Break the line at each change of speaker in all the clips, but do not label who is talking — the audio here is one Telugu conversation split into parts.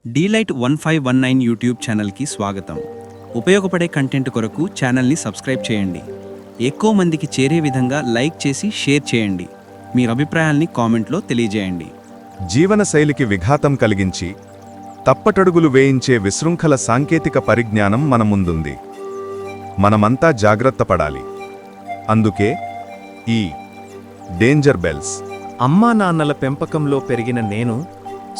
డీలైట్ 1519 యూట్యూబ్ ఛానల్కి స్వాగతం. ఉపయోగపడే కంటెంట్ కొరకు ఛానల్ని సబ్స్క్రైబ్ చేయండి. ఎక్కువ మందికి చేరే విధంగా లైక్ చేసి షేర్ చేయండి. మీ అభిప్రాయాల్ని కామెంట్లో తెలియజేయండి.
జీవనశైలికి విఘాతం కలిగించి తప్పటడుగులు వేయించే విశృంఖల సాంకేతిక పరిజ్ఞానం మన ముందుంది. మనమంతా జాగ్రత్త పడాలి. అందుకే ఈ డేంజర్ బెల్స్.
అమ్మా నాన్నల పెంపకంలో పెరిగిన నేను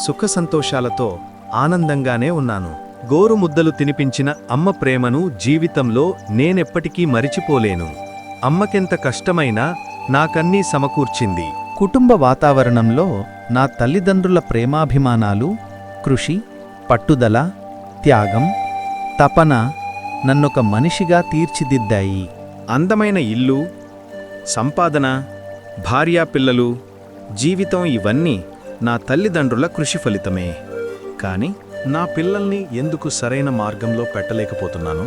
సుఖ సంతోషాలతో ఆనందంగానే ఉన్నాను. గోరు ముద్దలు తినిపించిన అమ్మ ప్రేమను జీవితంలో నేనెప్పటికీ మరిచిపోలేను. అమ్మకెంత కష్టమైనా నాకన్నీ సమకూర్చింది. కుటుంబ వాతావరణంలో నా తల్లిదండ్రుల ప్రేమాభిమానాలు, కృషి, పట్టుదల, త్యాగం, తపన నన్నొక మనిషిగా తీర్చిదిద్దాయి. అందమైన ఇల్లు, సంపాదన, భార్యాపిల్లలు, జీవితం ఇవన్నీ నా తల్లిదండ్రుల కృషి ఫలితమే. కాని నా పిల్లల్ని ఎందుకు సరైన మార్గంలో పెట్టలేకపోతున్నాను?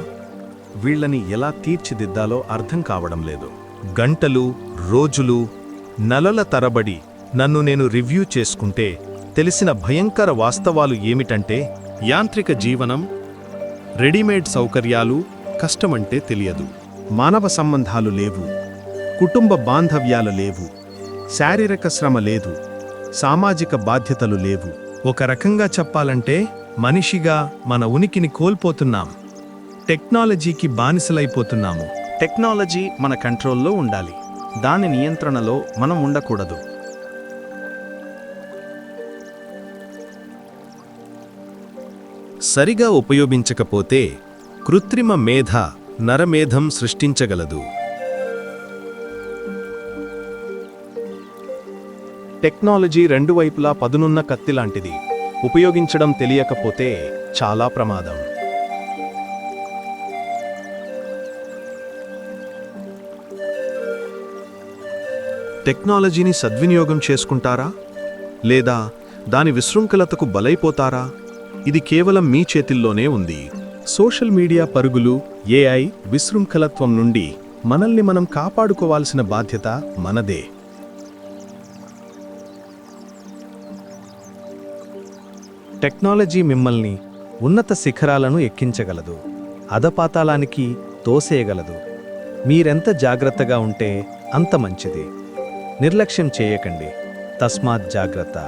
వీళ్లని ఎలా తీర్చిదిద్దాలో అర్థం కావడం లేదు. గంటలు, రోజులు, నెలల తరబడి నన్ను నేను రివ్యూ చేసుకుంటే తెలిసిన భయంకర వాస్తవాలు ఏమిటంటే, యాంత్రిక జీవనం, రెడీమేడ్ సౌకర్యాలు కష్టమంటే తెలియదు. మానవ సంబంధాలు లేవు, కుటుంబ బాంధవ్యాలు లేవు, శారీరక శ్రమ లేదు, సామాజిక బాధ్యతలు లేవు. ఒక రకంగా చెప్పాలంటే మనిషిగా మన ఉనికిని కోల్పోతున్నాం. టెక్నాలజీకి బానిసలైపోతున్నాము. టెక్నాలజీ మన కంట్రోల్లో ఉండాలి, దాని నియంత్రణలో మనం ఉండకూడదు. సరిగా ఉపయోగించకపోతే కృత్రిమ మేధ నరమేధం సృష్టించగలదు. టెక్నాలజీ రెండు వైపులా పదునున్న కత్తిలాంటిది. ఉపయోగించడం తెలియకపోతే చాలా ప్రమాదం. టెక్నాలజీని సద్వినియోగం చేసుకుంటారా లేదా దాని విశృంఖలతకు బలైపోతారా? ఇది కేవలం మీ చేతిల్లోనే ఉంది. సోషల్ మీడియా పరుగులు, ఏఐ విశృంఖలత్వం నుండి మనల్ని మనం కాపాడుకోవాల్సిన బాధ్యత మనదే. టెక్నాలజీ మిమ్మల్ని ఉన్నత శిఖరాలను ఎక్కించగలదు, అధపాతాళానికి తోసేయగలదు. మీరెంత జాగ్రత్తగా ఉంటే అంత మంచిది. నిర్లక్ష్యం చేయకండి. తస్మాత్ జాగ్రత్త.